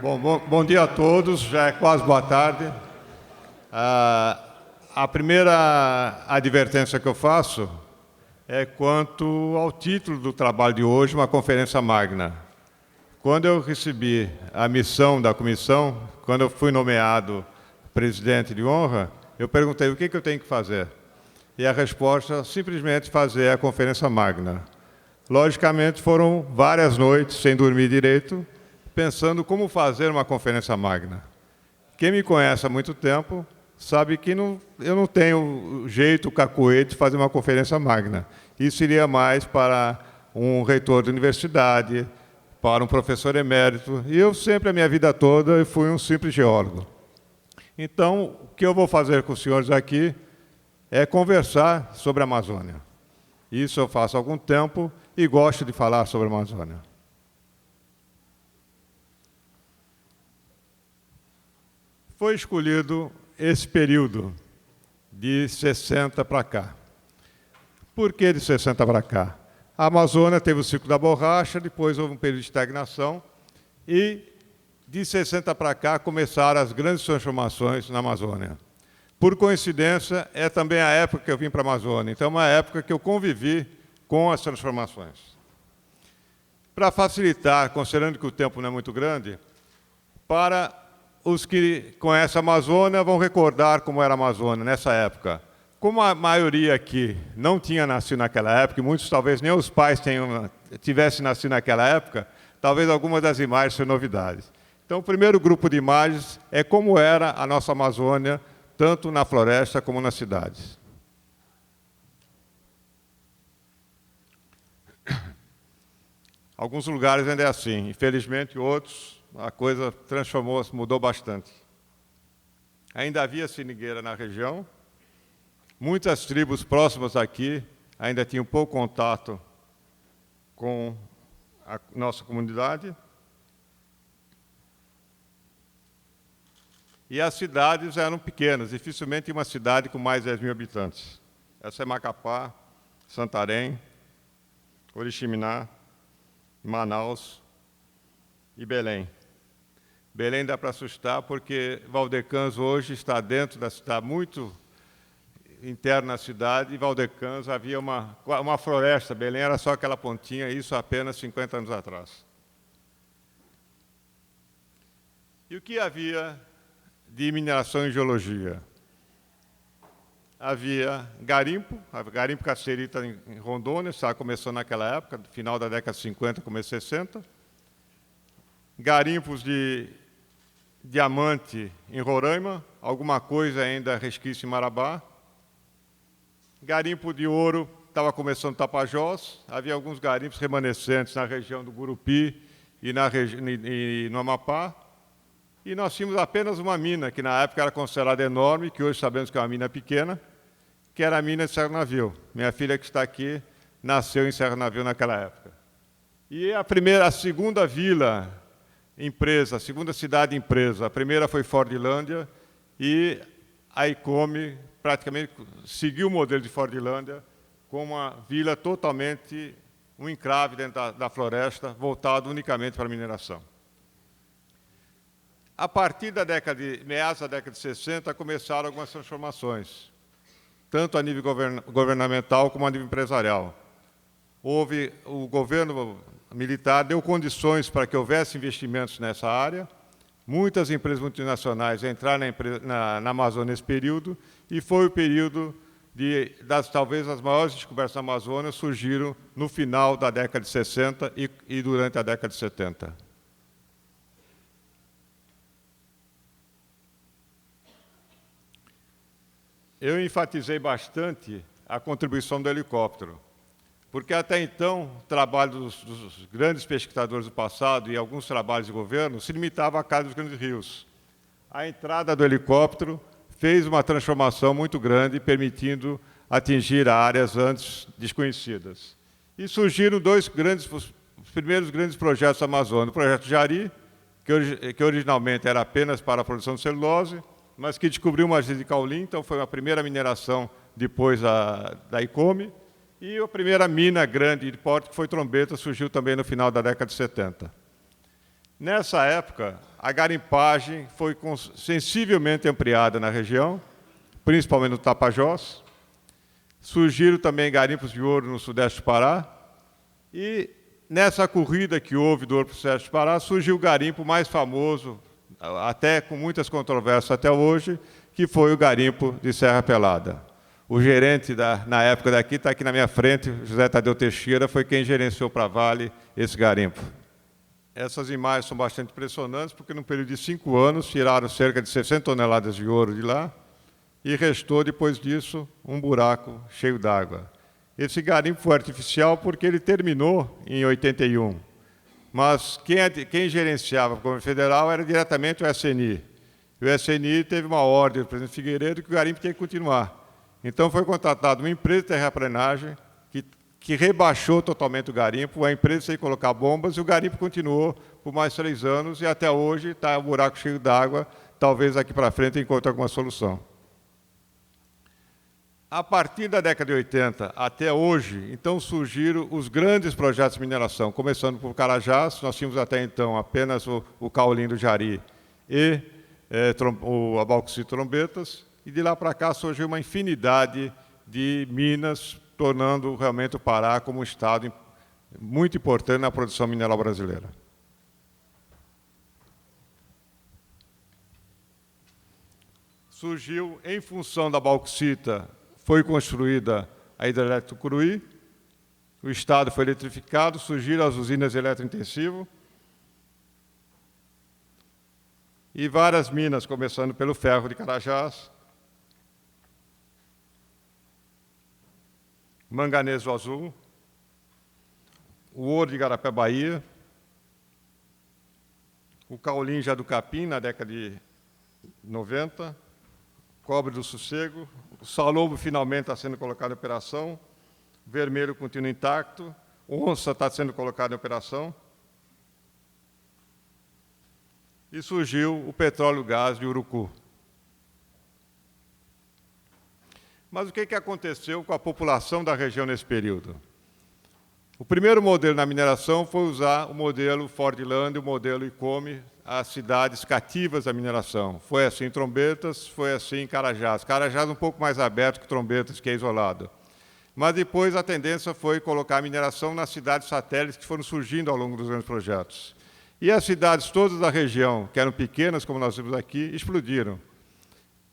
Bom dia a todos, já é quase boa tarde. A primeira advertência que eu faço é quanto ao título do trabalho de hoje, uma conferência magna. Quando eu recebi a missão da comissão, quando eu fui nomeado presidente de honra, eu perguntei o que eu tenho que fazer. E a resposta, simplesmente fazer a conferência magna. Logicamente, foram várias noites sem dormir direito, pensando como fazer uma conferência magna. Quem me conhece há muito tempo sabe que eu não tenho jeito cacuete de fazer uma conferência magna. Isso iria mais para um reitor de universidade, para um professor emérito. E eu sempre, a minha vida toda, fui um simples geólogo. Então, o que eu vou fazer com os senhores aqui é conversar sobre a Amazônia. Isso eu faço há algum tempo e gosto de falar sobre a Amazônia. Foi escolhido esse período de 60 para cá. Por que de 60 para cá? A Amazônia teve o ciclo da borracha, depois houve um período de estagnação e de 60 para cá começaram as grandes transformações na Amazônia. Por coincidência, é também a época que eu vim para a Amazônia, então é uma época que eu convivi com as transformações. Para facilitar, considerando que o tempo não é muito grande, para os que conhecem a Amazônia vão recordar como era a Amazônia nessa época. Como a maioria aqui não tinha nascido naquela época, e muitos talvez nem os pais tivessem nascido naquela época, talvez algumas das imagens sejam novidades. Então, o primeiro grupo de imagens é como era a nossa Amazônia, tanto na floresta como nas cidades. Alguns lugares ainda é assim, infelizmente outros a coisa transformou-se, mudou bastante. Ainda havia seringueira na região, muitas tribos próximas aqui ainda tinham pouco contato com a nossa comunidade. E as cidades eram pequenas, dificilmente uma cidade com mais de 10 mil habitantes. Essa é Macapá, Santarém, Oriximiná, Manaus e Belém. Belém dá para assustar porque Valdecãs hoje está dentro da cidade, muito interno na cidade, e Valdecãs havia uma floresta, Belém era só aquela pontinha, isso há apenas 50 anos atrás. E o que havia de mineração e geologia? Havia garimpo cassiterita em Rondônia, estava começando naquela época, final da década de 50, começo de 60. Garimpos de diamante em Roraima, alguma coisa ainda resquício em Marabá. Garimpo de ouro estava começando Tapajós, havia alguns garimpos remanescentes na região do Gurupi e no Amapá. E nós tínhamos apenas uma mina, que na época era considerada enorme, que hoje sabemos que é uma mina pequena, que era a mina de Serra Navio. Minha filha, que está aqui, nasceu em Serra Navio naquela época. E a segunda vila empresa, a segunda cidade empresa, a primeira foi Fordlândia, e a ICOME praticamente seguiu o modelo de Fordlândia, com uma vila totalmente, um encrave dentro da floresta, voltado unicamente para a mineração. A partir da meados da década de 60, começaram algumas transformações, tanto a nível governamental como a nível empresarial. O governo militar deu condições para que houvesse investimentos nessa área. Muitas empresas multinacionais entraram na Amazônia nesse período, e foi o período talvez as maiores descobertas na Amazônia surgiram no final da década de 60 e durante a década de 70. Eu enfatizei bastante a contribuição do helicóptero, porque até então o trabalho dos grandes pesquisadores do passado e alguns trabalhos de governo se limitava à casa dos grandes rios. A entrada do helicóptero fez uma transformação muito grande, permitindo atingir áreas antes desconhecidas. E surgiram os primeiros grandes projetos amazônicos. O projeto Jari, que originalmente era apenas para a produção de celulose, mas que descobriu uma argila de caulim, então foi a primeira mineração depois da ICOME, e a primeira mina grande de porte, que foi Trombeta, surgiu também no final da década de 70. Nessa época, a garimpagem foi sensivelmente ampliada na região, principalmente no Tapajós. Surgiram também garimpos de ouro no sudeste do Pará. E nessa corrida que houve do ouro para o sudeste do Pará, surgiu o garimpo mais famoso, até com muitas controvérsias até hoje, que foi o garimpo de Serra Pelada. O gerente, na época daqui, está aqui na minha frente, José Tadeu Teixeira, foi quem gerenciou para a Vale esse garimpo. Essas imagens são bastante impressionantes, porque num período de 5 anos, tiraram cerca de 60 toneladas de ouro de lá, e restou, depois disso, um buraco cheio d'água. Esse garimpo foi artificial porque ele terminou em 81. Mas quem gerenciava o governo federal era diretamente o SNI. E o SNI teve uma ordem do presidente Figueiredo que o garimpo tinha que continuar. Então foi contratada uma empresa de terraplenagem que rebaixou totalmente o garimpo, a empresa sem colocar bombas, e o garimpo continuou por mais 3 anos, e até hoje está um buraco cheio d'água, talvez aqui para frente encontre alguma solução. A partir da década de 80 até hoje, então surgiram os grandes projetos de mineração, começando por Carajás. Nós tínhamos até então apenas o Caulim do Jari e a bauxita Trombetas, e de lá para cá surgiu uma infinidade de minas, tornando realmente o Pará como um estado muito importante na produção mineral brasileira. Surgiu, em função da bauxita, foi construída a hidrelétrica Tucuruí, o estado foi eletrificado, surgiram as usinas eletrointensivas e várias minas, começando pelo ferro de Carajás, manganeso azul, o ouro de Igarapé, Bahia, o caulim já do Capim, na década de 90, cobre do Sossego, o salobo finalmente está sendo colocado em operação, o vermelho continua intacto, onça está sendo colocado em operação, e surgiu o petróleo e gás de Urucu. Mas o que aconteceu com a população da região nesse período? O primeiro modelo na mineração foi usar o modelo Fordland, o modelo ICOME, as cidades cativas da mineração. Foi assim em Trombetas, foi assim em Carajás. Carajás um pouco mais aberto que Trombetas, que é isolado. Mas depois a tendência foi colocar a mineração nas cidades satélites que foram surgindo ao longo dos grandes projetos. E as cidades todas da região, que eram pequenas, como nós vimos aqui, explodiram.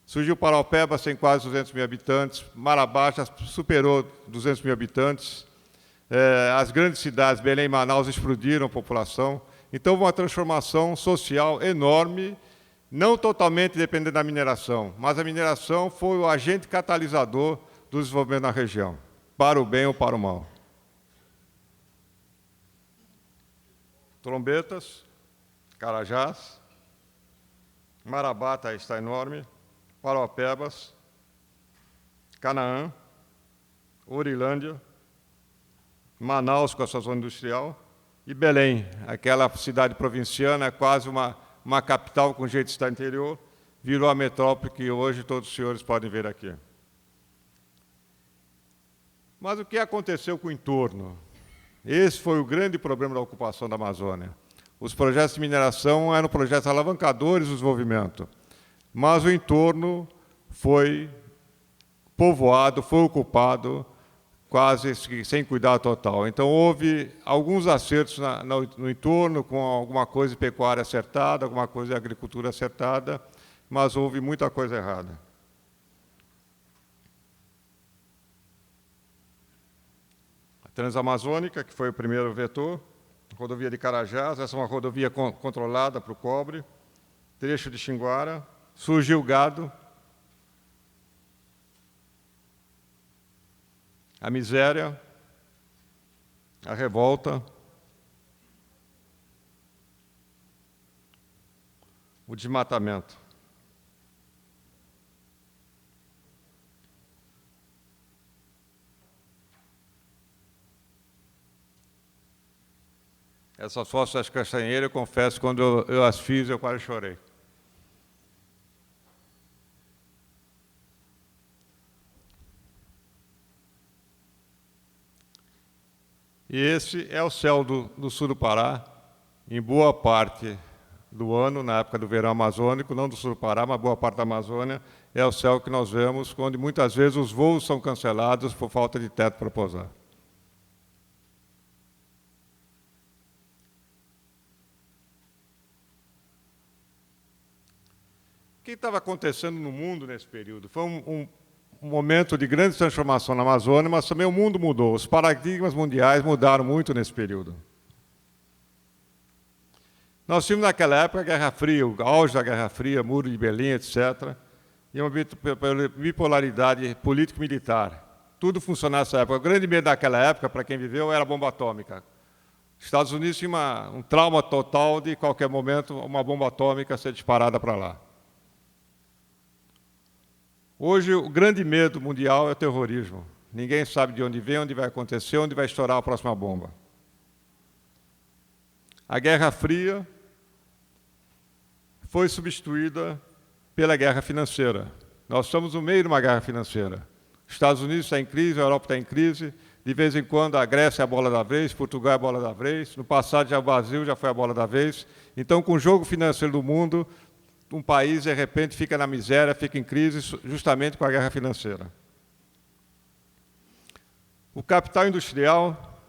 Surgiu Paraupebas, tem quase 200 mil habitantes, Marabá já superou 200 mil habitantes, as grandes cidades, Belém e Manaus, explodiram a população. Então, houve uma transformação social enorme, não totalmente dependendo da mineração, mas a mineração foi o agente catalisador do desenvolvimento na região, para o bem ou para o mal. Trombetas, Carajás, Marabá está enorme, Paraupebas, Canaã, Orilândia, Manaus com a sua zona industrial e Belém, aquela cidade provinciana, quase uma capital com jeito de estar interior, virou a metrópole que hoje todos os senhores podem ver aqui. Mas o que aconteceu com o entorno? Esse foi o grande problema da ocupação da Amazônia. Os projetos de mineração eram projetos alavancadores do desenvolvimento, mas o entorno foi povoado, foi ocupado quase sem cuidado total. Então, houve alguns acertos no entorno, com alguma coisa de pecuária acertada, alguma coisa de agricultura acertada, mas houve muita coisa errada. A Transamazônica, que foi o primeiro vetor, rodovia de Carajás, essa é uma rodovia controlada para o cobre, trecho de Xinguara, surgiu o gado, a miséria, a revolta, o desmatamento. Essas fotos das castanheiras, eu confesso, quando eu as fiz, eu quase chorei. E esse é o céu do sul do Pará, em boa parte do ano, na época do verão amazônico, não do sul do Pará, mas boa parte da Amazônia, é o céu que nós vemos, onde muitas vezes os voos são cancelados por falta de teto para pousar. O que estava acontecendo no mundo nesse período? Foi um momento de grande transformação na Amazônia, mas também o mundo mudou. Os paradigmas mundiais mudaram muito nesse período. Nós tínhamos naquela época a Guerra Fria, o auge da Guerra Fria, Muro de Berlim, etc., e uma bipolaridade político-militar. Tudo funcionava nessa época. O grande medo daquela época, para quem viveu, era a bomba atômica. Os Estados Unidos tinham um trauma total de, qualquer momento, uma bomba atômica ser disparada para lá. Hoje, o grande medo mundial é o terrorismo. Ninguém sabe de onde vem, onde vai acontecer, onde vai estourar a próxima bomba. A Guerra Fria foi substituída pela guerra financeira. Nós estamos no meio de uma guerra financeira. Os Estados Unidos está em crise, a Europa está em crise. De vez em quando, a Grécia é a bola da vez, Portugal é a bola da vez. No passado, já o Brasil já foi a bola da vez. Então, com o jogo financeiro do mundo, um país, de repente, fica na miséria, fica em crise, justamente com a guerra financeira. O capital industrial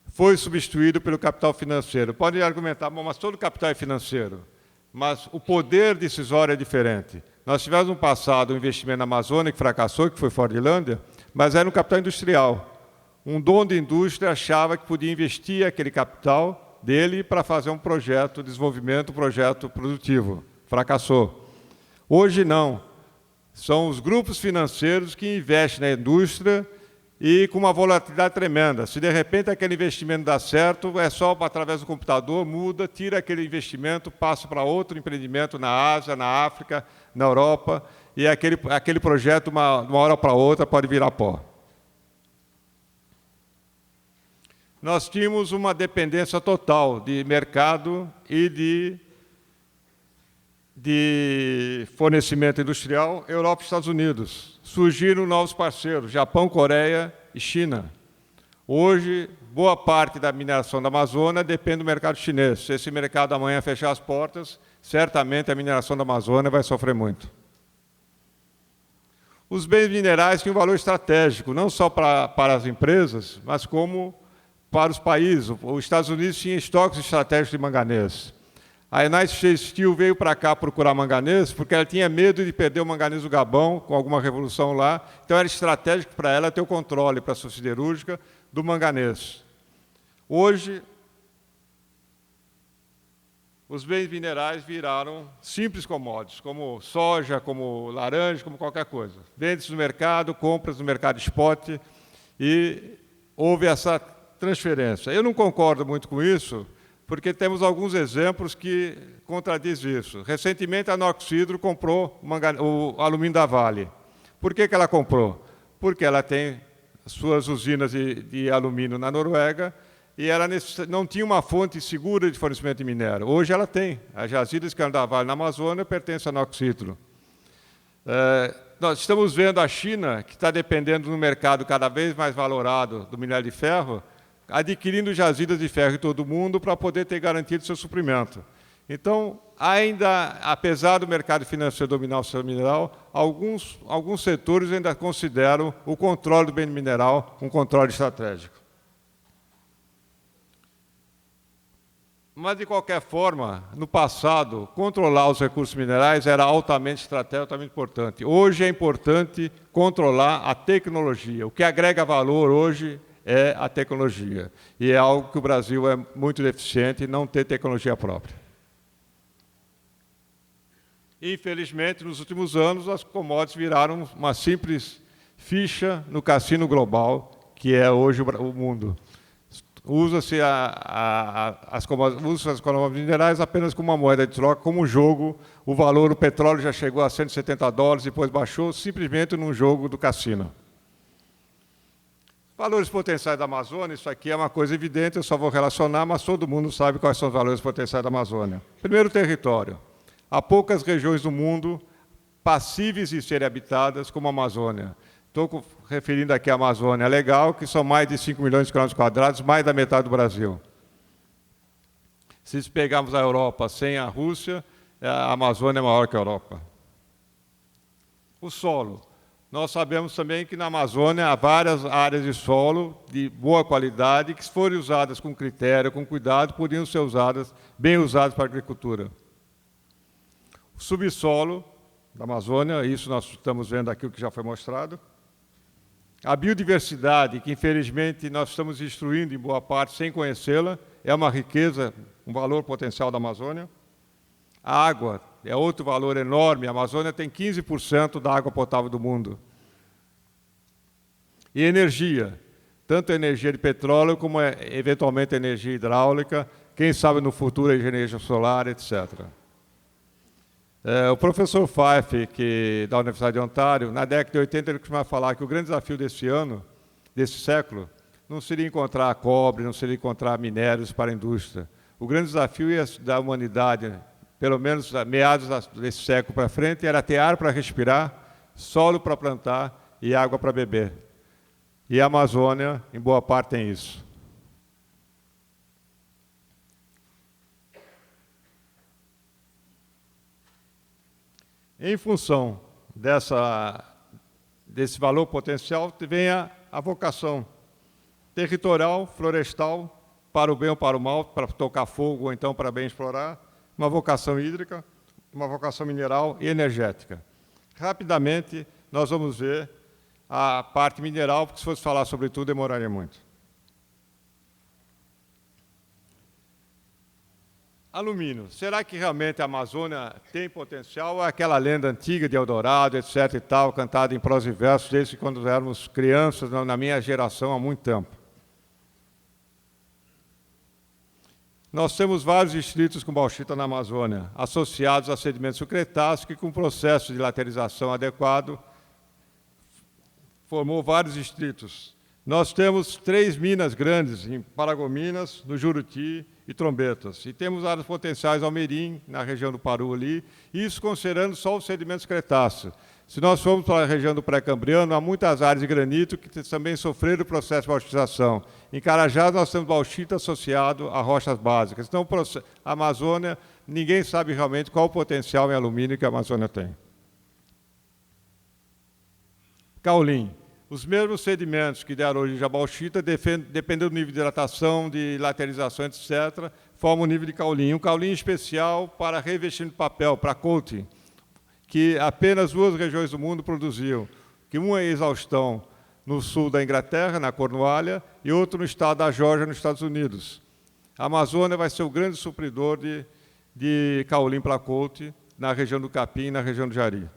foi substituído pelo capital financeiro. Podem argumentar, bom, mas todo capital é financeiro. Mas o poder decisório é diferente. Nós tivemos no passado um investimento na Amazônia que fracassou, que foi Fordlândia, mas era um capital industrial. Um dono de indústria achava que podia investir aquele capital dele para fazer um projeto de desenvolvimento, um projeto produtivo. Fracassou. Hoje não. São os grupos financeiros que investem na indústria e com uma volatilidade tremenda. Se de repente aquele investimento dá certo, é só através do computador, muda, tira aquele investimento, passa para outro empreendimento na Ásia, na África, na Europa, e aquele projeto, de uma hora para outra, pode virar pó. Nós tínhamos uma dependência total de mercado e de fornecimento industrial, Europa e Estados Unidos. Surgiram novos parceiros, Japão, Coreia e China. Hoje, boa parte da mineração da Amazônia depende do mercado chinês. Se esse mercado amanhã fechar as portas, certamente a mineração da Amazônia vai sofrer muito. Os bens minerais têm um valor estratégico, não só para as empresas, mas como para os países. Os Estados Unidos tinham estoques estratégicos de manganês. A United States Steel veio para cá procurar manganês porque ela tinha medo de perder o manganês do Gabão com alguma revolução lá. Então, era estratégico para ela ter o controle para a sua siderúrgica do manganês. Hoje, os bens minerais viraram simples commodities, como soja, como laranja, como qualquer coisa. Vende-se no mercado, compra-se no mercado spot e houve essa transferência. Eu não concordo muito com isso, porque temos alguns exemplos que contradizem isso. Recentemente, a Norsk Hydro comprou o alumínio da Vale. Por que ela comprou? Porque ela tem suas usinas de alumínio na Noruega e ela não tinha uma fonte segura de fornecimento de minério. Hoje ela tem. As jazidas que da Vale na Amazônia pertencem à Norsk Hydro. Nós estamos vendo a China, que está dependendo do mercado cada vez mais valorado do minério de ferro, adquirindo jazidas de ferro em todo o mundo para poder ter garantido seu suprimento. Então, ainda, apesar do mercado financeiro dominar o setor mineral, alguns setores ainda consideram o controle do bem mineral um controle estratégico. Mas, de qualquer forma, no passado, controlar os recursos minerais era altamente estratégico, altamente importante. Hoje é importante controlar a tecnologia. O que agrega valor hoje é a tecnologia. E é algo que o Brasil é muito deficiente, não ter tecnologia própria. Infelizmente, nos últimos anos, as commodities viraram uma simples ficha no cassino global, que é hoje o mundo. Usa-se as commodities minerais apenas como uma moeda de troca, como um jogo. O valor do petróleo já chegou a $170, depois baixou, simplesmente num jogo do cassino. Valores potenciais da Amazônia, isso aqui é uma coisa evidente, eu só vou relacionar, mas todo mundo sabe quais são os valores potenciais da Amazônia. Primeiro, território. Há poucas regiões do mundo passíveis de serem habitadas como a Amazônia. Estou referindo aqui à Amazônia Legal, que são mais de 5 milhões de quilômetros quadrados, mais da metade do Brasil. Se pegarmos a Europa sem a Rússia, a Amazônia é maior que a Europa. O solo. Nós sabemos também que na Amazônia há várias áreas de solo de boa qualidade que, se forem usadas com critério, com cuidado, poderiam ser usadas, bem usadas para a agricultura. O subsolo da Amazônia, isso nós estamos vendo aqui o que já foi mostrado. A biodiversidade, que infelizmente nós estamos destruindo em boa parte sem conhecê-la, é uma riqueza, um valor potencial da Amazônia. A água é outro valor enorme. A Amazônia tem 15% da água potável do mundo. E energia, tanto energia de petróleo como, eventualmente, energia hidráulica, quem sabe no futuro a energia solar, etc. O professor Fife, da Universidade de Ontário, na década de 80, ele costumava falar que o grande desafio desse século, não seria encontrar cobre, não seria encontrar minérios para a indústria. O grande desafio da humanidade, pelo menos a meados desse século para frente, era ter ar para respirar, solo para plantar e água para beber. E a Amazônia, em boa parte, tem isso. Em função desse valor potencial, vem a vocação territorial, florestal, para o bem ou para o mal, para tocar fogo ou então para bem explorar, uma vocação hídrica, uma vocação mineral e energética. Rapidamente, nós vamos ver a parte mineral, porque se fosse falar sobre tudo, demoraria muito. Alumínio. Será que realmente a Amazônia tem potencial? Ou é aquela lenda antiga de Eldorado, etc. e tal, cantada em prosa e versos, desde quando éramos crianças, na minha geração, há muito tempo? Nós temos vários distritos com bauxita na Amazônia, associados a sedimentos sucretáceos, que, com processo de laterização adequado, formou vários distritos. Nós temos 3 minas grandes, em Paragominas, no Juruti e Trombetas. E temos áreas potenciais ao Almerim, na região do Paru ali, isso considerando só os sedimentos cretáceos. Se nós formos para a região do Pré-Cambriano, há muitas áreas de granito que também sofreram o processo de bauxitização. Em Carajás, nós temos bauxita associado a rochas básicas. Então, a Amazônia, ninguém sabe realmente qual o potencial em alumínio que a Amazônia tem. Caulim. Os mesmos sedimentos que deram origem à bauxita, dependendo do nível de hidratação, de laterização, etc., formam um nível de caulim. Um caulim especial para revestimento de papel, para coating, que apenas 2 regiões do mundo produziam, que uma é exaustão no sul da Inglaterra, na Cornualha, e outro no estado da Geórgia, nos Estados Unidos. A Amazônia vai ser o grande supridor de caulim para coating na região do Capim e na região do Jari.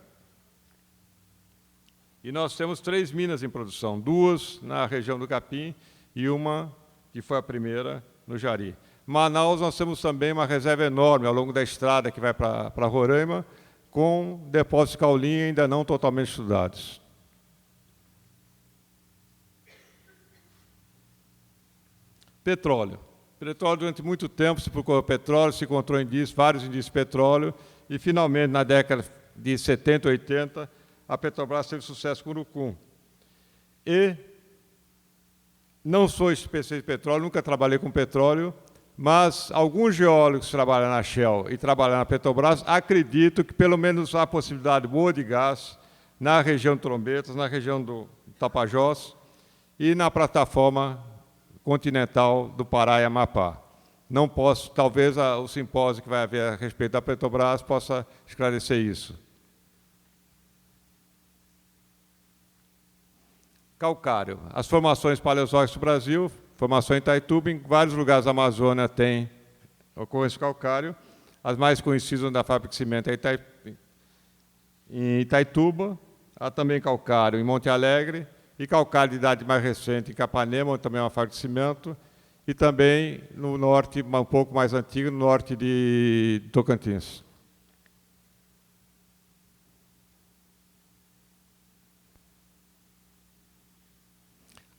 E nós temos 3 minas em produção, 2 na região do Capim e uma, que foi a primeira, no Jari. Manaus, nós temos também uma reserva enorme ao longo da estrada que vai para Roraima, com depósitos de caulim ainda não totalmente estudados. Petróleo. Petróleo, durante muito tempo, se procurou petróleo, se encontrou indícios, vários indícios de petróleo, e, finalmente, na década de 70, 80, a Petrobras teve sucesso com o urucum. E não sou especialista em petróleo, nunca trabalhei com petróleo, mas alguns geólogos que trabalham na Shell e trabalham na Petrobras acreditam que pelo menos há possibilidade boa de gás na região de Trombetas, na região do Tapajós e na plataforma continental do Pará e Amapá. Não posso, talvez o simpósio que vai haver a respeito da Petrobras possa esclarecer isso. Calcário. As formações paleozoicas do Brasil, formação em Itaituba, em vários lugares da Amazônia tem ocorrência de calcário. As mais conhecidas da fábrica de cimento é em Itaituba, há também calcário em Monte Alegre, e calcário de idade mais recente em Capanema, onde também é uma fábrica de cimento, e também no norte, um pouco mais antigo, no norte de Tocantins.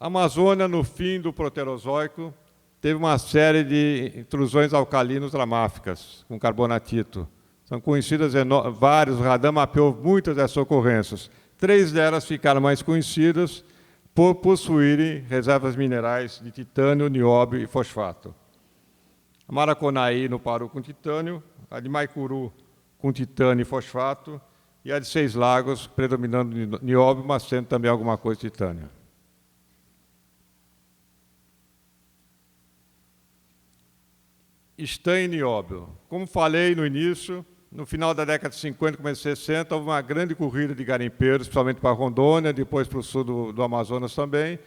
A Amazônia, no fim do Proterozoico, teve uma série de intrusões alcalino-ultramáficas, com carbonatito. São conhecidas várias, o radar mapeou muitas dessas ocorrências. 3 delas ficaram mais conhecidas por possuírem reservas minerais de titânio, nióbio e fosfato. a Maraconaí, no Pará, com titânio, a de Maicuru, com titânio e fosfato, e a de Seis Lagos, predominando nióbio, mas sendo também alguma coisa de titânio. Estanho e nióbio. Como falei no início, no final da década de 50, começo de 60, houve uma grande corrida de garimpeiros, principalmente para Rondônia, depois para o sul do Amazonas também.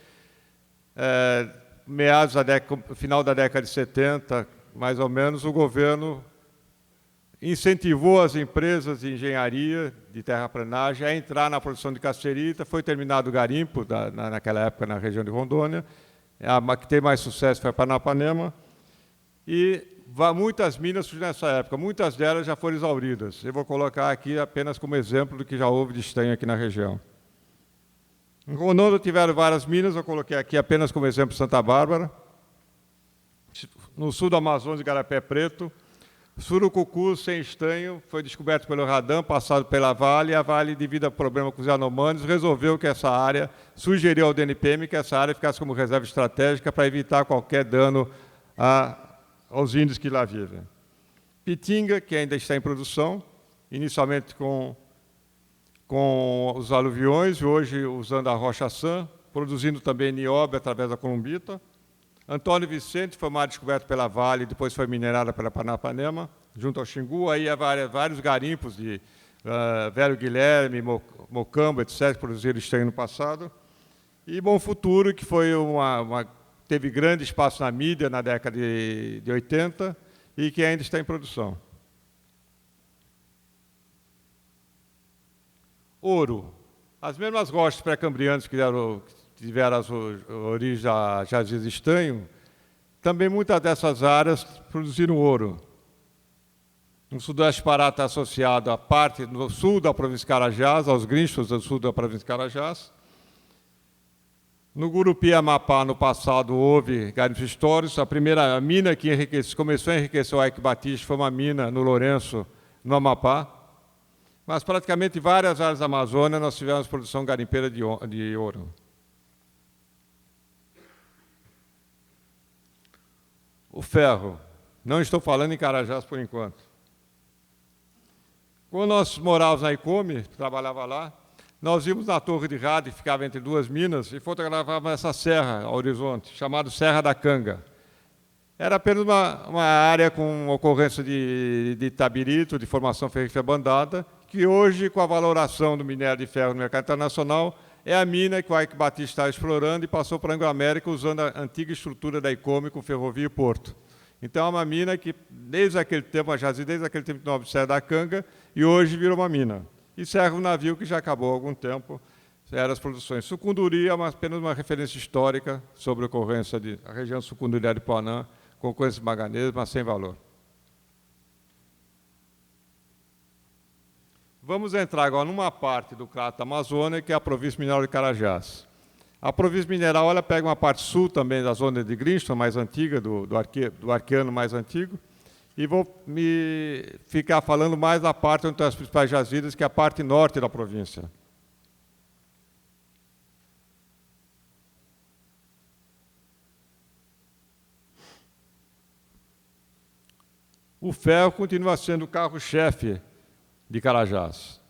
Final da década de 70, mais ou menos, o governo incentivou as empresas de engenharia de terraplanagem a entrar na produção de cassiterita. Foi terminado o garimpo, naquela época, na região de Rondônia. A que tem mais sucesso foi a Paranapanema. E muitas minas surgiram nessa época, muitas delas já foram exauridas. Eu vou colocar aqui apenas como exemplo do que já houve de estanho aqui na região. Em Rondônia tiveram várias minas, eu coloquei aqui apenas como exemplo Santa Bárbara. No sul do Amazonas, Igarapé Preto. Surucucu, sem estanho, foi descoberto pelo Radam, passado pela Vale, e a Vale, devido a problema com os Yanomamis, resolveu que essa área, sugeriu ao DNPM que essa área ficasse como reserva estratégica para evitar qualquer dano aos índios que lá vivem. Pitinga, que ainda está em produção, inicialmente com os aluviões, e hoje usando a rocha San, produzindo também nióbio através da columbita. Antônio Vicente foi uma área descoberta pela Vale, depois foi minerada pela Paranapanema, junto ao Xingu. Aí há vários garimpos de Velho Guilherme, Mocambo, etc., que produziram estanho no passado. E Bom Futuro, que foi teve grande espaço na mídia na década de 80 e que ainda está em produção. Ouro. As mesmas rochas pré-cambrianas que tiveram as origens da jazidas de estanho, também muitas dessas áreas produziram ouro. No sudoeste do Pará está associado à parte no sul da província de Carajás, aos grinchos do sul da província de Carajás. No Gurupi, Amapá, no passado, houve garimpos históricos. A primeira mina que começou a enriquecer o Ike Batiste foi uma mina no Lourenço, no Amapá. Mas praticamente em várias áreas da Amazônia nós tivemos produção garimpeira de ouro. O ferro. Não estou falando em Carajás por enquanto. Quando nós morávamos na Icome, trabalhava lá, nós íamos na torre de rádio, que ficava entre duas minas, e fotografávamos essa serra ao horizonte, chamada Serra da Canga. Era apenas uma área com ocorrência de tabirito, de formação ferrífera bandada, que hoje, com a valoração do minério de ferro no mercado internacional, é a mina que o Ike Batista estava explorando e passou para a Anglo-América usando a antiga estrutura da Icome com ferrovia e porto. Então, é uma mina que, desde aquele tempo, a jazida, desde aquele tempo, nome de Serra da Canga, e hoje virou uma mina. E serve um navio que já acabou há algum tempo, eram as produções. Sucunduri é apenas uma referência histórica sobre a ocorrência da região Sucunduri de Aripuanã, com ocorrência de manganês, mas sem valor. Vamos entrar agora numa parte do Crato da Amazônia, que é a província mineral de Carajás. A província mineral ela pega uma parte sul também da zona de Greenstone, mais antiga, do Arqueano mais antigo, e vou me ficar falando mais da parte onde estão as principais jazidas, que é a parte norte da província. O ferro continua sendo o carro-chefe de Carajás.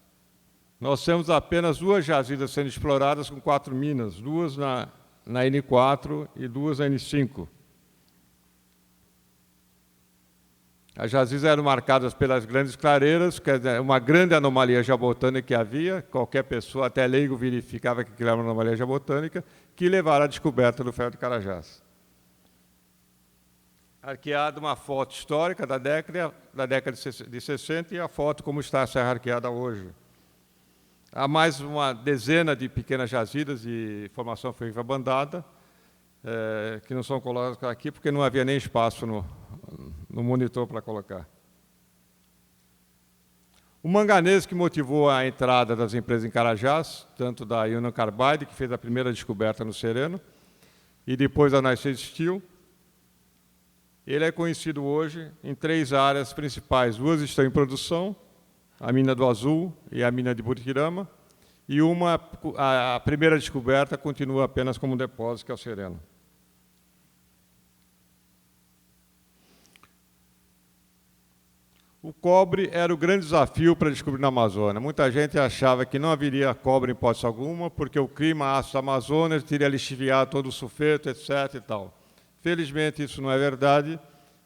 Nós temos apenas 2 jazidas sendo exploradas com 4 minas, 2 na N4 e 2 na N5. As jazidas eram marcadas pelas grandes clareiras, que é uma grande anomalia geobotânica que havia, qualquer pessoa, até leigo, verificava que aquilo era uma anomalia geobotânica, que levaram à descoberta do ferro de Carajás. Arqueada uma foto histórica da década de 60 e a foto como está a serra arqueada hoje. Há mais uma dezena de pequenas jazidas de formação ferrífera bandada, que não são colocadas aqui porque não havia nem espaço no monitor para colocar. O manganês que motivou a entrada das empresas em Carajás, tanto da Union Carbide, que fez a primeira descoberta no Sereno, e depois da United Steel, ele é conhecido hoje em 3 áreas principais. 2 estão em produção, a mina do Azul e a mina de Buritirama, e a primeira descoberta continua apenas como um depósito, que é o Sereno. O cobre era o grande desafio para descobrir na Amazônia. Muita gente achava que não haveria cobre em hipótese alguma, porque o clima ácido da Amazônia teria lixiviado todo o sulfeto, etc. e tal. Felizmente, isso não é verdade.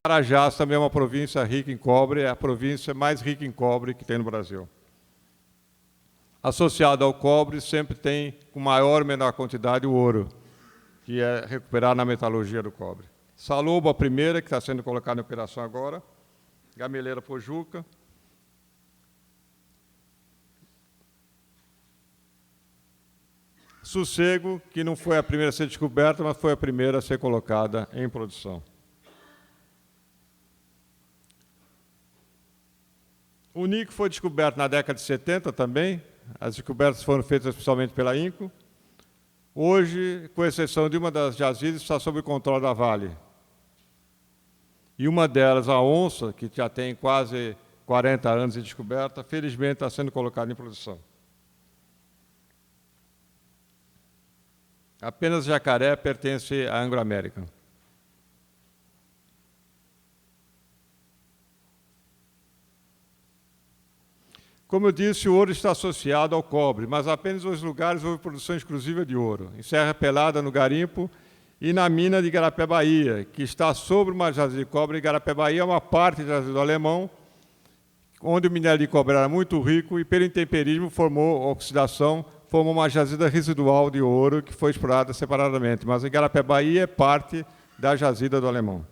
Carajás também é uma província rica em cobre, é a província mais rica em cobre que tem no Brasil. Associado ao cobre, sempre tem, com maior ou menor quantidade, o ouro, que é recuperado na metalurgia do cobre. Salobo, a primeira, que está sendo colocada em operação agora. Gameleira Pojuca. Sossego, que não foi a primeira a ser descoberta, mas foi a primeira a ser colocada em produção. O níquel foi descoberto na década de 70 também. As descobertas foram feitas especialmente pela INCO. Hoje, com exceção de uma das jazidas, está sob o controle da Vale. E uma delas, a Onça, que já tem quase 40 anos de descoberta, felizmente está sendo colocada em produção. Apenas Jacaré pertence à Anglo American. Como eu disse, o ouro está associado ao cobre, mas apenas em 2 lugares houve produção exclusiva de ouro. Em Serra Pelada, no garimpo, e na mina de Igarapé, Bahia, que está sobre uma jazida de cobre. Igarapé, Bahia é uma parte do jazido alemão, onde o minério de cobre era muito rico e, pelo intemperismo, formou oxidação, formou uma jazida residual de ouro que foi explorada separadamente. Mas Igarapé, Bahia é parte da jazida do alemão.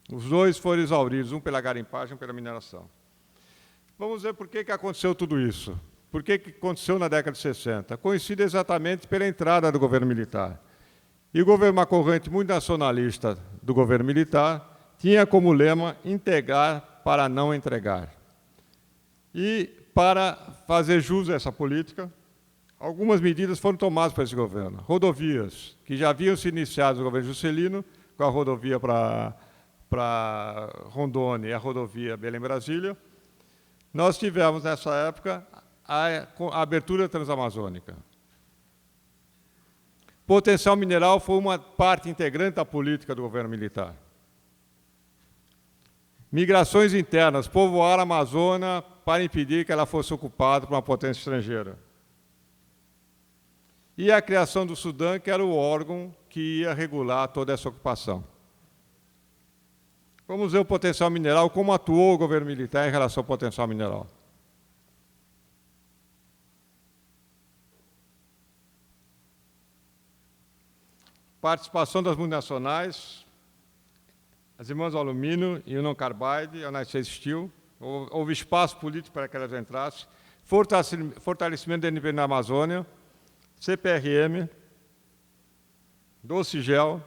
Os dois foram exauridos, um pela garimpagem e um pela mineração. Vamos ver por que aconteceu tudo isso. Por que aconteceu na década de 60? Coincide exatamente pela entrada do governo militar. E o governo, uma corrente muito nacionalista do governo militar, tinha como lema integrar para não entregar. E, para fazer jus a essa política, algumas medidas foram tomadas por esse governo. Rodovias, que já haviam se iniciado no governo Juscelino, com a rodovia para Rondônia e a rodovia Belém-Brasília. Nós tivemos, nessa época, a abertura transamazônica. Potencial mineral foi uma parte integrante da política do governo militar. Migrações internas, povoar a Amazônia para impedir que ela fosse ocupada por uma potência estrangeira. E a criação do Sudã, que era o órgão que ia regular toda essa ocupação. Vamos ver o potencial mineral, como atuou o governo militar em relação ao potencial mineral. Participação das multinacionais, as Irmãs do Alumínio, Union Carbide, a United States Steel. Houve espaço político para que elas entrassem. Fortalecimento da NP na Amazônia, CPRM, Docigel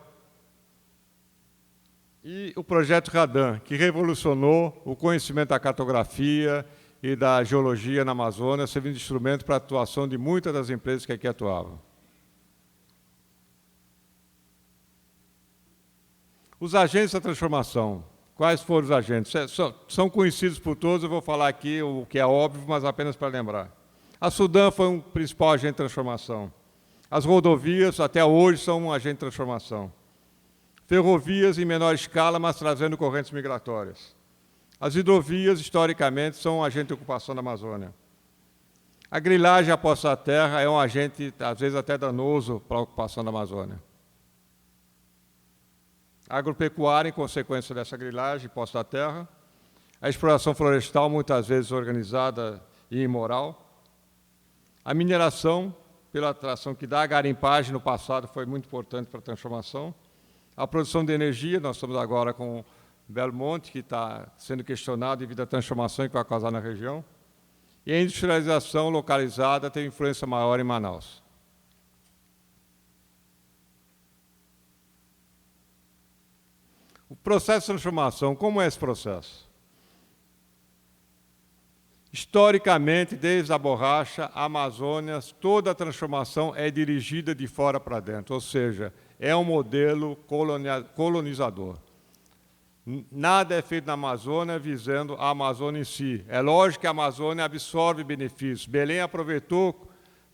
e o projeto Radan, que revolucionou o conhecimento da cartografia e da geologia na Amazônia, servindo de instrumento para a atuação de muitas das empresas que aqui atuavam. Os agentes da transformação. Quais foram os agentes? São conhecidos por todos, eu vou falar aqui o que é óbvio, mas apenas para lembrar. A Sudã foi um principal agente de transformação. As rodovias, até hoje, são um agente de transformação. Ferrovias, em menor escala, mas trazendo correntes migratórias. As hidrovias, historicamente, são um agente de ocupação da Amazônia. A grilagem à poça da terra é um agente, às vezes, até danoso para a ocupação da Amazônia. A agropecuária, em consequência dessa grilagem, poça da terra. A exploração florestal, muitas vezes organizada e imoral. A mineração, pela atração que dá, a garimpagem no passado foi muito importante para a transformação. A produção de energia, nós estamos agora com Belmonte, que está sendo questionado devido à transformação que vai causar na região. E a industrialização localizada teve influência maior em Manaus. O processo de transformação, como é esse processo? Historicamente, desde a borracha, a Amazônia, toda a transformação é dirigida de fora para dentro, ou seja, é um modelo colonizador. Nada é feito na Amazônia visando a Amazônia em si. É lógico que a Amazônia absorve benefícios. Belém aproveitou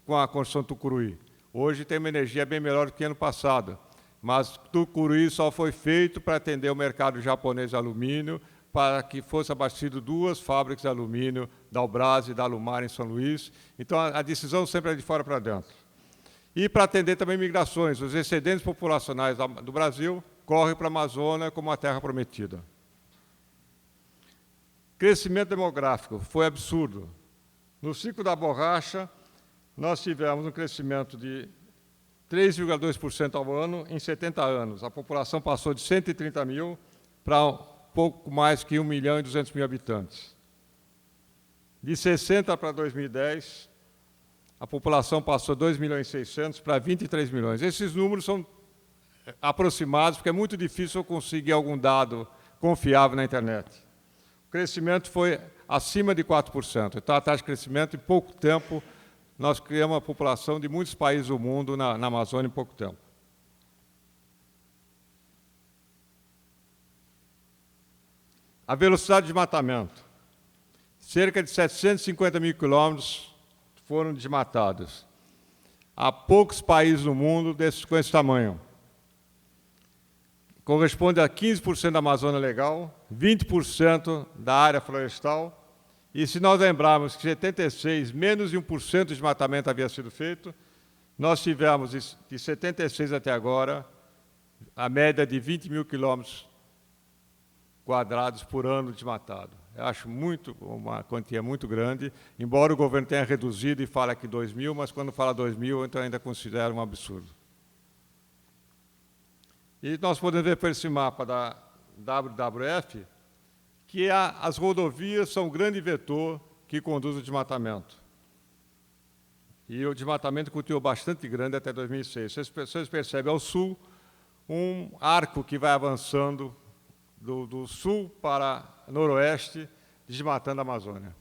com a construção do Tucuruí. Hoje tem uma energia bem melhor do que ano passado. Mas Tucuruí só foi feito para atender o mercado japonês de alumínio, para que fosse abastecido 2 fábricas de alumínio, da Albras e da Alumar em São Luís. Então, a decisão sempre é de fora para dentro. E para atender também migrações, os excedentes populacionais do Brasil correm para a Amazônia como a terra prometida. Crescimento demográfico foi absurdo. No ciclo da borracha, nós tivemos um crescimento de 3,2% ao ano em 70 anos. A população passou de 130 mil para pouco mais que 1.200.000 habitantes. De 60 para 2010, a população passou de 2.600.000 para 23 milhões. Esses números são aproximados, porque é muito difícil eu conseguir algum dado confiável na internet. O crescimento foi acima de 4%. Então, a taxa de crescimento, em pouco tempo, nós criamos uma população de muitos países do mundo na Amazônia em pouco tempo. A velocidade de desmatamento. Cerca de 750 mil quilômetros foram desmatados. Há poucos países no mundo com esse tamanho. Corresponde a 15% da Amazônia legal, 20% da área florestal. E se nós lembrarmos que em 76, menos de 1% de desmatamento havia sido feito, nós tivemos, de 76 até agora, a média de 20 mil quilômetros quadrados por ano desmatado. Eu acho uma quantia muito grande, embora o governo tenha reduzido e fale aqui 2.000, mas quando fala 2.000, então ainda considero um absurdo. E nós podemos ver por esse mapa da WWF que as rodovias são o grande vetor que conduz o desmatamento. E o desmatamento continuou bastante grande até 2006. Vocês percebem ao sul um arco que vai avançando do sul para noroeste, desmatando a Amazônia.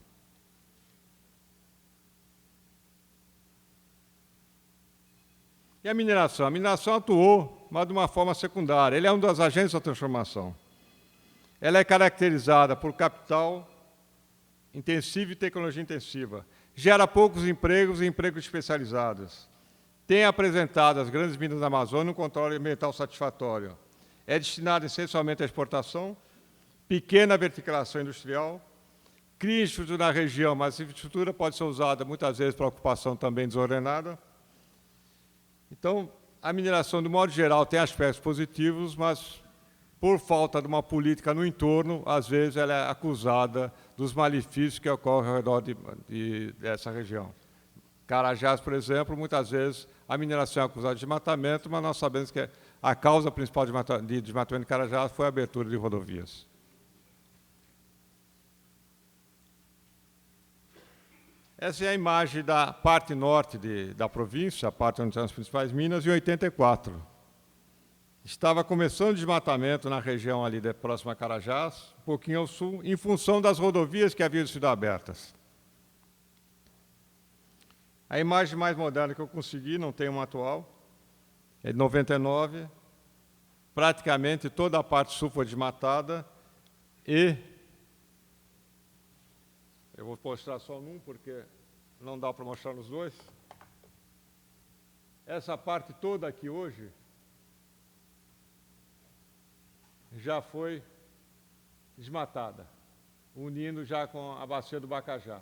E a mineração? A mineração atuou, mas de uma forma secundária. Ele é um dos agentes da transformação. Ela é caracterizada por capital intensivo e tecnologia intensiva. Gera poucos empregos e empregos especializados. Tem apresentado às grandes minas da Amazônia um controle ambiental satisfatório. É destinado essencialmente à exportação, pequena verticalização industrial, cria infraestrutura na região, mas a infraestrutura pode ser usada muitas vezes para ocupação também desordenada. Então, a mineração, de modo geral, tem aspectos positivos, mas, por falta de uma política no entorno, às vezes ela é acusada dos malefícios que ocorrem ao redor dessa região. Carajás, por exemplo, muitas vezes a mineração é acusada de desmatamento, mas nós sabemos que a causa principal de desmatamento de Carajás foi a abertura de rodovias. Essa é a imagem da parte norte da província, a parte onde estão as principais minas, em 84. Estava começando o desmatamento na região ali próxima a Carajás, um pouquinho ao sul, em função das rodovias que haviam sido abertas. A imagem mais moderna que eu consegui, não tem uma atual, é de 99. Praticamente toda a parte sul foi desmatada e eu vou mostrar só num, porque não dá para mostrar nos dois. Essa parte toda aqui hoje já foi desmatada, unindo já com a bacia do Bacajá.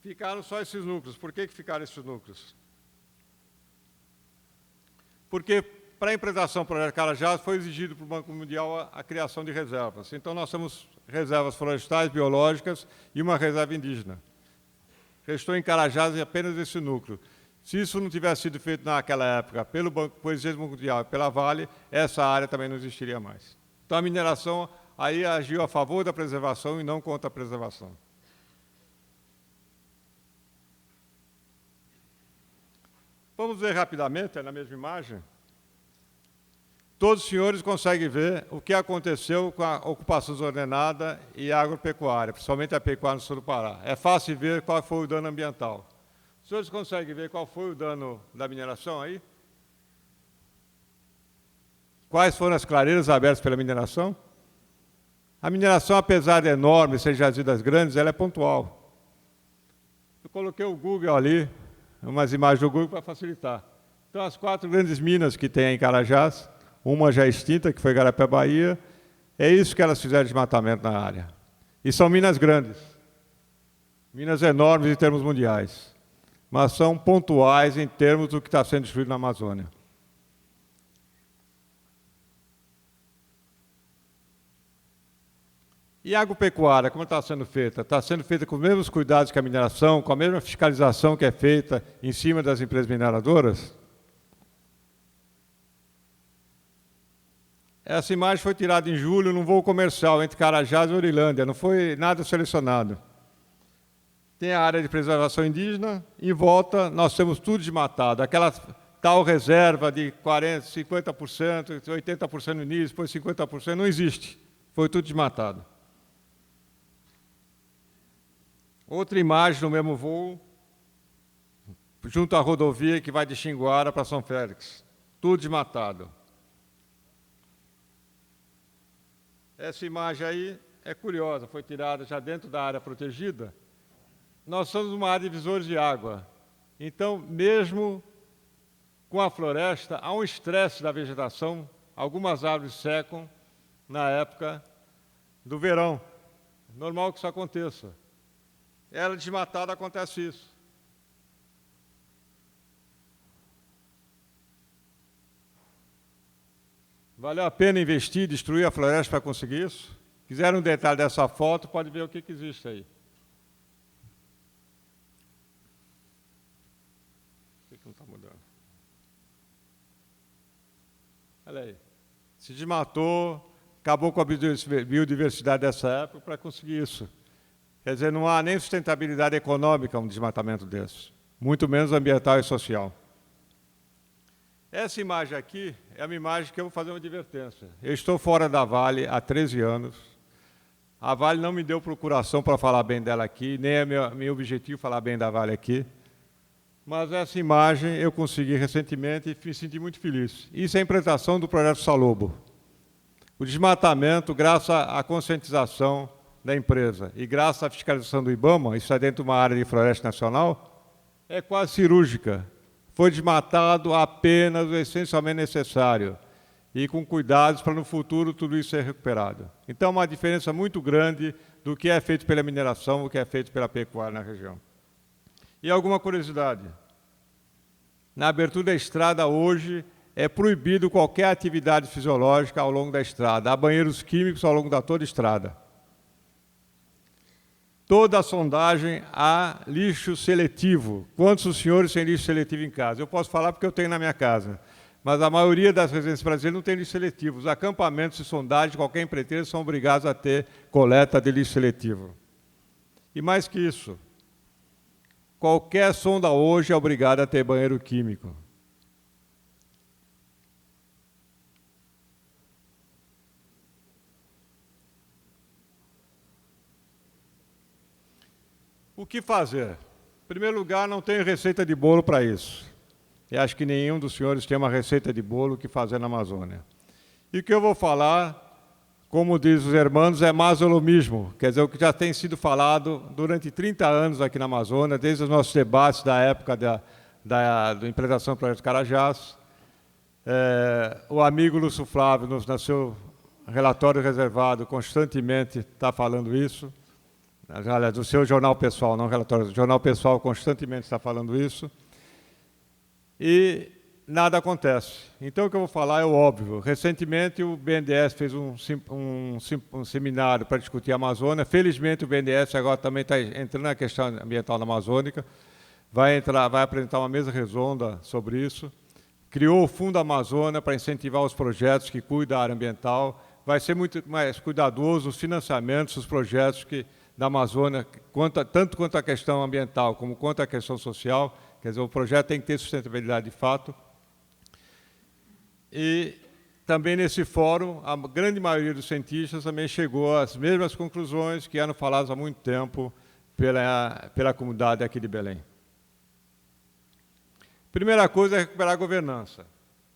Ficaram só esses núcleos. Por que ficaram esses núcleos? Porque, para a implementação do projeto Carajás, foi exigido para o Banco Mundial a criação de reservas. Então, nós temos reservas florestais, biológicas e uma reserva indígena. Restou em Carajás apenas esse núcleo. Se isso não tivesse sido feito naquela época pelo Banco Mundial e pela Vale, essa área também não existiria mais. Então, a mineração aí agiu a favor da preservação e não contra a preservação. Vamos ver rapidamente, na mesma imagem. Todos os senhores conseguem ver o que aconteceu com a ocupação desordenada e a agropecuária, principalmente a pecuária no sul do Pará. É fácil ver qual foi o dano ambiental. Os senhores conseguem ver qual foi o dano da mineração aí? Quais foram as clareiras abertas pela mineração? A mineração, apesar de enorme, ser jazidas grandes, ela é pontual. Eu coloquei o Google ali, umas imagens do Google para facilitar. Então, as 4 grandes minas que tem em Carajás, uma já extinta, que foi Garapé, Bahia, É isso que elas fizeram de desmatamento na área. E são minas grandes, minas enormes em termos mundiais, mas são pontuais em termos do que está sendo destruído na Amazônia. E a agropecuária, como está sendo feita? Está sendo feita com os mesmos cuidados que a mineração, com a mesma fiscalização que é feita em cima das empresas mineradoras? Essa imagem foi tirada em julho num voo comercial entre Carajás e Orilândia, não foi nada selecionado. Tem a área de preservação indígena, em volta nós temos tudo desmatado. Aquela tal reserva de 40%, 50%, 80% no início, depois 50%, não existe. Foi tudo desmatado. Outra imagem no mesmo voo, junto à rodovia que vai de Xinguara para São Félix. Tudo desmatado. Essa imagem aí é curiosa, foi tirada já dentro da área protegida. Nós somos uma área de divisores de água. Então, mesmo com a floresta, há um estresse da vegetação. Algumas árvores secam na época do verão. Normal que isso aconteça. Ela desmatada acontece isso. Valeu a pena investir, destruir a floresta para conseguir isso? Quiserem um detalhe dessa foto, pode ver o que existe aí. Por que não está mudando? Olha aí. Se desmatou, acabou com a biodiversidade dessa época para conseguir isso. Quer dizer, não há nem sustentabilidade econômica um desmatamento desse, muito menos ambiental e social. Essa imagem aqui é uma imagem que eu vou fazer uma advertência. Eu estou fora da Vale há 13 anos. A Vale não me deu procuração para falar bem dela aqui, nem é meu objetivo falar bem da Vale aqui. Mas essa imagem eu consegui recentemente e me senti muito feliz. Isso é a implementação do projeto Salobo. O desmatamento, graças à conscientização da empresa e graças à fiscalização do IBAMA, isso é dentro de uma área de floresta nacional, é quase cirúrgica. Foi desmatado apenas o essencialmente necessário e com cuidados para no futuro tudo isso ser recuperado. Então, uma diferença muito grande do que é feito pela mineração, o que é feito pela pecuária na região. E alguma curiosidade? Na abertura da estrada hoje é proibido qualquer atividade fisiológica ao longo da estrada. Há banheiros químicos ao longo da toda a estrada. Toda a sondagem há lixo seletivo. Quantos dos senhores têm lixo seletivo em casa? Eu posso falar porque eu tenho na minha casa. Mas a maioria das residências brasileiras não tem lixo seletivo. Os acampamentos de sondagem de qualquer empreiteiro são obrigados a ter coleta de lixo seletivo. E mais que isso, qualquer sonda hoje é obrigada a ter banheiro químico. O que fazer? Em primeiro lugar, não tenho receita de bolo para isso. Eu acho que nenhum dos senhores tem uma receita de bolo que fazer na Amazônia. E o que eu vou falar, como diz os hermanos, é masolomismo, quer dizer, o que já tem sido falado durante 30 anos aqui na Amazônia, desde os nossos debates da época da implementação do projeto Carajás. O amigo Lúcio Flávio, no seu relatório reservado, constantemente está falando isso. Aliás, do seu jornal pessoal, não relatório, do jornal pessoal constantemente está falando isso, e nada acontece. Então, o que eu vou falar é o óbvio. Recentemente, o BNDES fez um seminário para discutir a Amazônia. Felizmente, o BNDES agora também está entrando na questão ambiental na Amazônica, vai apresentar uma mesa redonda sobre isso, criou o Fundo Amazônia para incentivar os projetos que cuidam da área ambiental, vai ser muito mais cuidadoso os financiamentos, os projetos da Amazônia, tanto quanto a questão ambiental, como quanto a questão social. Quer dizer, o projeto tem que ter sustentabilidade de fato. E também nesse fórum, a grande maioria dos cientistas também chegou às mesmas conclusões que eram faladas há muito tempo pela comunidade aqui de Belém. Primeira coisa é recuperar a governança.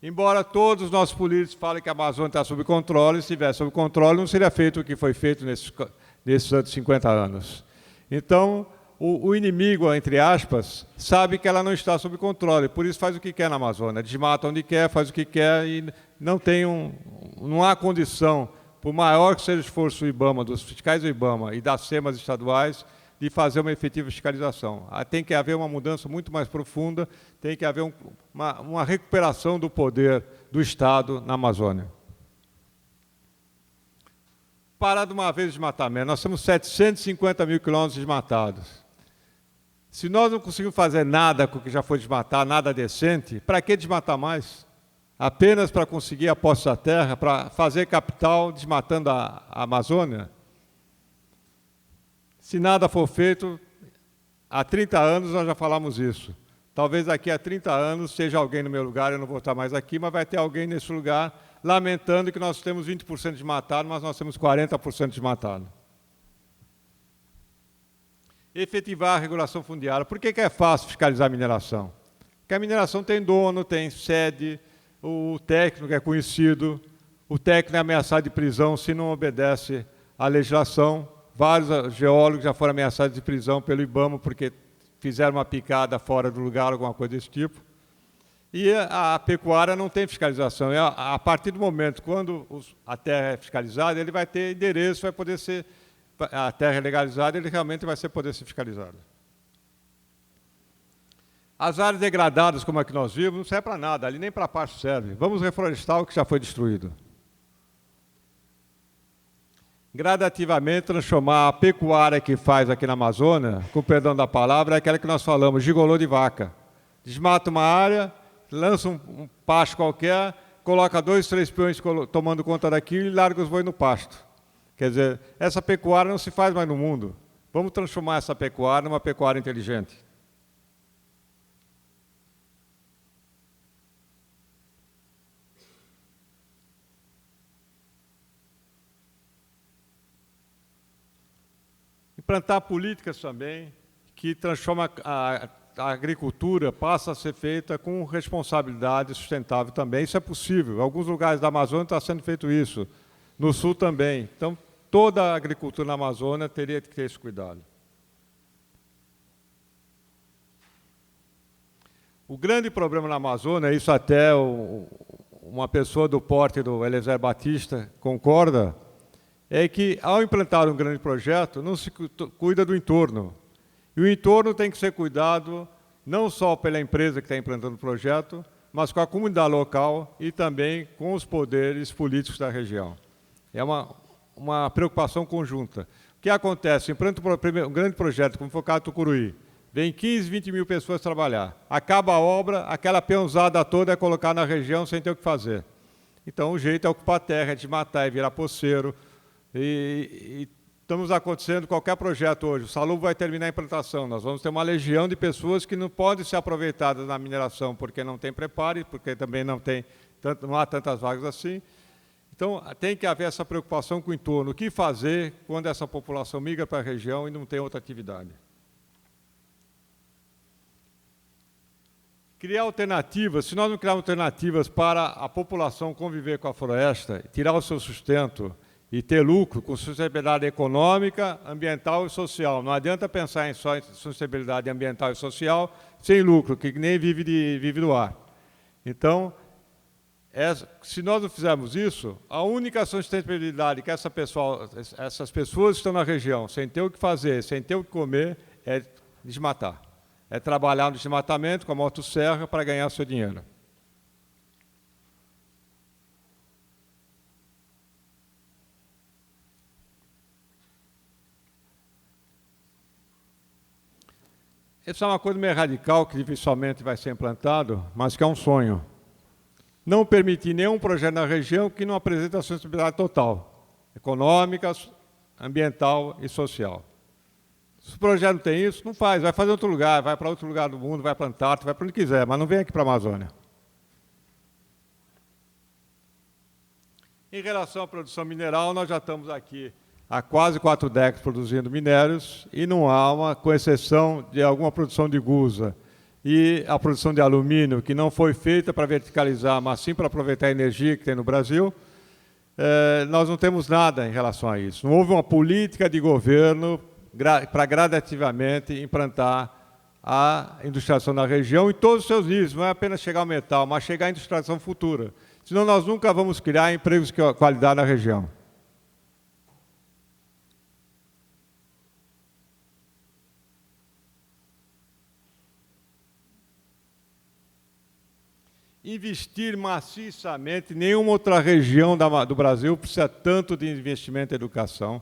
Embora todos os nossos políticos falem que a Amazônia está sob controle, se estivesse sob controle, não seria feito o que foi feito nesses outros 50 anos. Então, o inimigo, entre aspas, sabe que ela não está sob controle, por isso faz o que quer na Amazônia, desmata onde quer, faz o que quer e não há condição por maior que seja o esforço do IBAMA, dos fiscais do IBAMA e das SEMAS estaduais, de fazer uma efetiva fiscalização. Tem que haver uma mudança muito mais profunda, tem que haver uma recuperação do poder do Estado na Amazônia. Parar de uma vez o desmatamento. Nós temos 750 mil quilômetros desmatados. Se nós não conseguimos fazer nada com o que já foi desmatado, nada decente, para que desmatar mais? Apenas para conseguir a posse da terra, para fazer capital desmatando a Amazônia? Se nada for feito, há 30 anos nós já falamos isso. Talvez daqui a 30 anos seja alguém no meu lugar, eu não vou estar mais aqui, mas vai ter alguém nesse lugar lamentando que nós temos 20% desmatado, mas nós temos 40% desmatado. Efetivar a regulação fundiária. Por que é fácil fiscalizar a mineração? Porque a mineração tem dono, tem sede, o técnico é conhecido, o técnico é ameaçado de prisão se não obedece à legislação. Vários geólogos já foram ameaçados de prisão pelo IBAMA porque fizeram uma picada fora do lugar, alguma coisa desse tipo. E a pecuária não tem fiscalização. A partir do momento quando a terra é fiscalizada, ele vai ter endereço, vai poder ser... A terra é legalizada, ele realmente vai poder ser fiscalizado. As áreas degradadas, como a que nós vimos, não serve para nada, ali nem para pasto serve. Vamos reflorestar o que já foi destruído. Gradativamente transformar a pecuária que faz aqui na Amazônia, com perdão da palavra, é aquela que nós falamos, gigolô de vaca. Desmata uma área, lança um pasto qualquer, coloca 2, 3 peões tomando conta daquilo e larga os bois no pasto. Quer dizer, essa pecuária não se faz mais no mundo. Vamos transformar essa pecuária numa pecuária inteligente. Implantar políticas também que transformam a agricultura, passa a ser feita com responsabilidade sustentável também. Isso é possível. Em alguns lugares da Amazônia está sendo feito isso. No Sul também. Então, toda a agricultura na Amazônia teria que ter esse cuidado. O grande problema na Amazônia, isso até uma pessoa do porte do Eliezer Batista concorda, é que, ao implantar um grande projeto, não se cuida do entorno. E o entorno tem que ser cuidado não só pela empresa que está implantando o projeto, mas com a comunidade local e também com os poderes políticos da região. É uma preocupação conjunta. O que acontece? Implanta um grande projeto, como foi o caso do Tucuruí, vem 15, 20 mil pessoas trabalhar. Acaba a obra, aquela peãozada toda é colocar na região sem ter o que fazer. Então, o jeito é ocupar a terra, é desmatar, é virar poceiro. E estamos acontecendo qualquer projeto hoje. O Salubo vai terminar a implantação. Nós vamos ter uma legião de pessoas que não podem ser aproveitadas na mineração porque não tem preparo, porque também não há tantas vagas assim. Então, tem que haver essa preocupação com o entorno. O que fazer quando essa população migra para a região e não tem outra atividade? Criar alternativas. Se nós não criarmos alternativas para a população conviver com a floresta, tirar o seu sustento e ter lucro com sustentabilidade econômica, ambiental e social. Não adianta pensar em só sustentabilidade ambiental e social sem lucro, que nem vive do ar. Então, se nós não fizermos isso, a única sustentabilidade que essas pessoas que estão na região, sem ter o que fazer, sem ter o que comer, é desmatar. É trabalhar no desmatamento com a motosserra para ganhar seu dinheiro. Essa é uma coisa meio radical que dificilmente vai ser implantado, mas que é um sonho. Não permitir nenhum projeto na região que não apresente a sustentabilidade total, econômica, ambiental e social. Se o projeto não tem isso, não faz, vai fazer em outro lugar, vai para outro lugar do mundo, vai para a Antártida, vai para onde quiser, mas não vem aqui para a Amazônia. Em relação à produção mineral, nós já estamos aqui há quase 4 décadas produzindo minérios e não há com exceção de alguma produção de gusa e a produção de alumínio, que não foi feita para verticalizar, mas sim para aproveitar a energia que tem no Brasil, nós não temos nada em relação a isso. Não houve uma política de governo para gradativamente implantar a industrialização na região em todos os seus níveis, não é apenas chegar ao metal, mas chegar à industrialização futura. Senão nós nunca vamos criar empregos de qualidade na região. investir maciçamente. Nenhuma outra região do Brasil precisa tanto de investimento em educação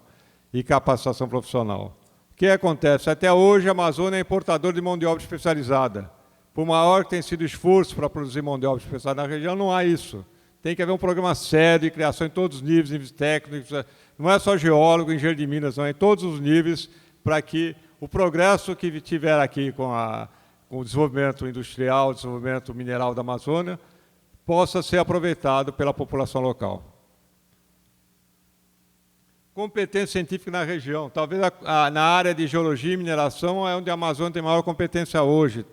e capacitação profissional. O que acontece? Até hoje, a Amazônia é importadora de mão de obra especializada. Por maior que tenha sido o esforço para produzir mão de obra especializada na região, não há isso. Tem que haver um programa sério de criação em todos os níveis técnicos. Não é só geólogo, engenheiro de minas, não, é em todos os níveis, para que o progresso que tiver aqui com o desenvolvimento industrial, o desenvolvimento mineral da Amazônia, possa ser aproveitado pela população local. Competência científica na região. Talvez na área de geologia e mineração é onde a Amazônia tem maior competência hoje,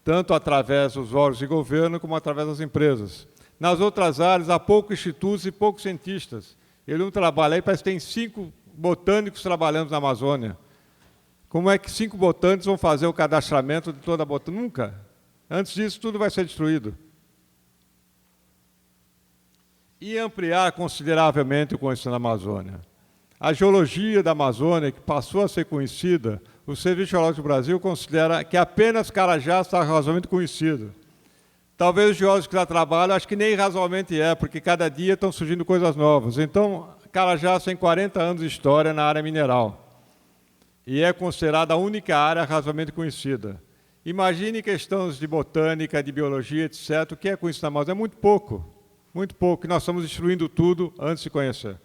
tanto através dos órgãos de governo como através das empresas. Nas outras áreas, há poucos institutos e poucos cientistas. Ele não trabalha aí, parece que tem 5 botânicos trabalhando na Amazônia. Como é que 5 botânicos vão fazer o cadastramento de toda a botânica? Nunca. Antes disso, tudo vai ser destruído. E ampliar consideravelmente o conhecimento da Amazônia. A geologia da Amazônia, que passou a ser conhecida, o Serviço Geológico do Brasil considera que apenas Carajás está razoavelmente conhecido. Talvez os geólogos que lá trabalham, acho que nem razoavelmente porque cada dia estão surgindo coisas novas. Então, Carajás tem 40 anos de história na área mineral. E é considerada a única área razoavelmente conhecida. Imagine questões de botânica, de biologia, etc. O que é conhecido na Amazônia? É muito pouco. Muito pouco. E nós estamos destruindo tudo antes de conhecer.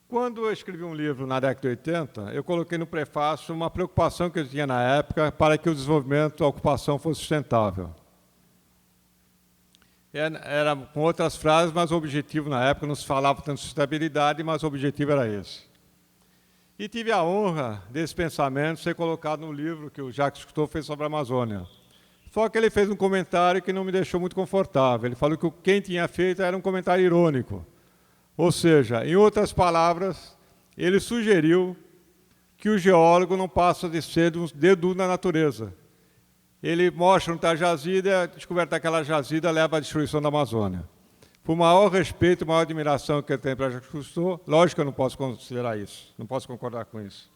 Quando eu escrevi um livro na década de 80, eu coloquei no prefácio uma preocupação que eu tinha na época para que o desenvolvimento, a ocupação fosse sustentável. Era com outras frases, mas o objetivo na época não se falava tanto de sustentabilidade, mas o objetivo era esse. E tive a honra desse pensamento ser colocado no livro que o Jacques Cousteau fez sobre a Amazônia. Só que ele fez um comentário que não me deixou muito confortável. Ele falou que quem tinha feito era um comentário irônico. Ou seja, em outras palavras, ele sugeriu que o geólogo não passa de ser um dedo na natureza. Ele mostra onde está a jazida e a descoberta daquela jazida leva à destruição da Amazônia. Por maior respeito, maior admiração que eu tenho para Jacques Cousteau, lógico que eu não posso considerar isso, não posso concordar com isso.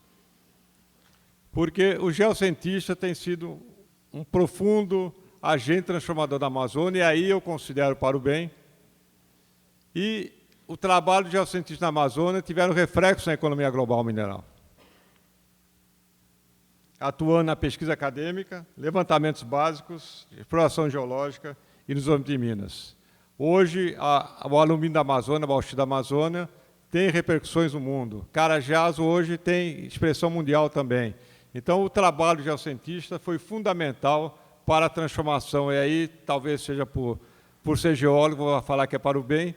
Porque o geocientista tem sido um profundo agente transformador da Amazônia, e aí eu considero para o bem. E o trabalho de geocientistas na Amazônia tiveram reflexo na economia global mineral. Atuando na pesquisa acadêmica, levantamentos básicos, exploração geológica e no desenvolvimento de minas. Hoje, o alumínio da Amazônia, a bauxita da Amazônia, tem repercussões no mundo. Carajás hoje tem expressão mundial também. Então, o trabalho de geocientista foi fundamental para a transformação. E aí, talvez seja por ser geólogo, vou falar que é para o bem,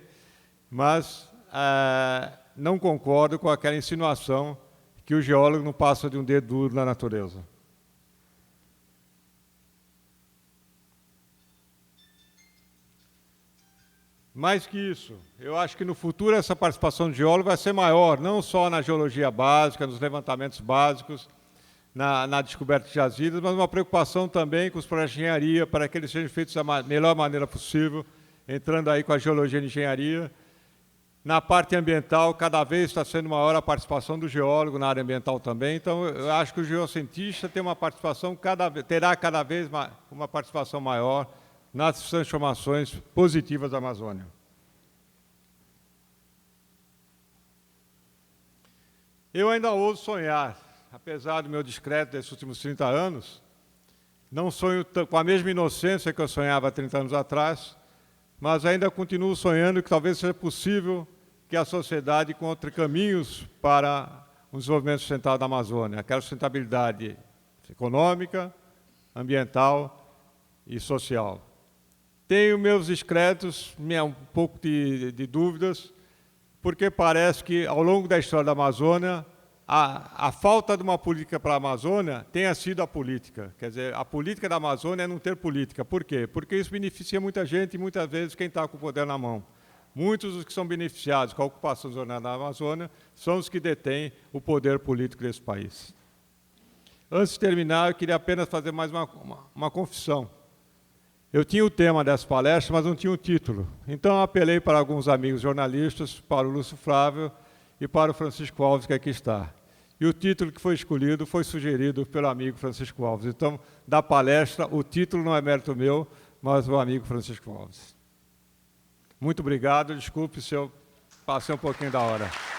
mas não concordo com aquela insinuação que o geólogo não passa de um dedo duro na natureza. Mais que isso, eu acho que no futuro essa participação do geólogo vai ser maior, não só na geologia básica, nos levantamentos básicos, na descoberta de jazidas, mas uma preocupação também com os projetos de engenharia, para que eles sejam feitos da melhor maneira possível, entrando aí com a geologia e engenharia. Na parte ambiental, cada vez está sendo maior a participação do geólogo na área ambiental também. Então, eu acho que o geocientista tem uma participação terá cada vez uma participação maior nas transformações positivas da Amazônia. Eu ainda ouso sonhar, apesar do meu discreto desses últimos 30 anos, não sonho com a mesma inocência que eu sonhava há 30 anos atrás, mas ainda continuo sonhando que talvez seja possível que a sociedade encontre caminhos para um desenvolvimento sustentável da Amazônia, aquela sustentabilidade econômica, ambiental e social. Tenho meus discretos, um pouco de dúvidas, porque parece que, ao longo da história da Amazônia, a falta de uma política para a Amazônia tenha sido a política. Quer dizer, a política da Amazônia é não ter política. Por quê? Porque isso beneficia muita gente e, muitas vezes, quem está com o poder na mão. Muitos dos que são beneficiados com a ocupação zonal da Amazônia são os que detêm o poder político desse país. Antes de terminar, eu queria apenas fazer mais uma confissão. Eu tinha o tema dessa palestra, mas não tinha o título. Então, eu apelei para alguns amigos jornalistas, para o Lúcio Flávio e para o Francisco Alves, que aqui está. E o título que foi escolhido foi sugerido pelo amigo Francisco Alves. Então, da palestra, o título não é mérito meu, mas do amigo Francisco Alves. Muito obrigado, desculpe se eu passei um pouquinho da hora.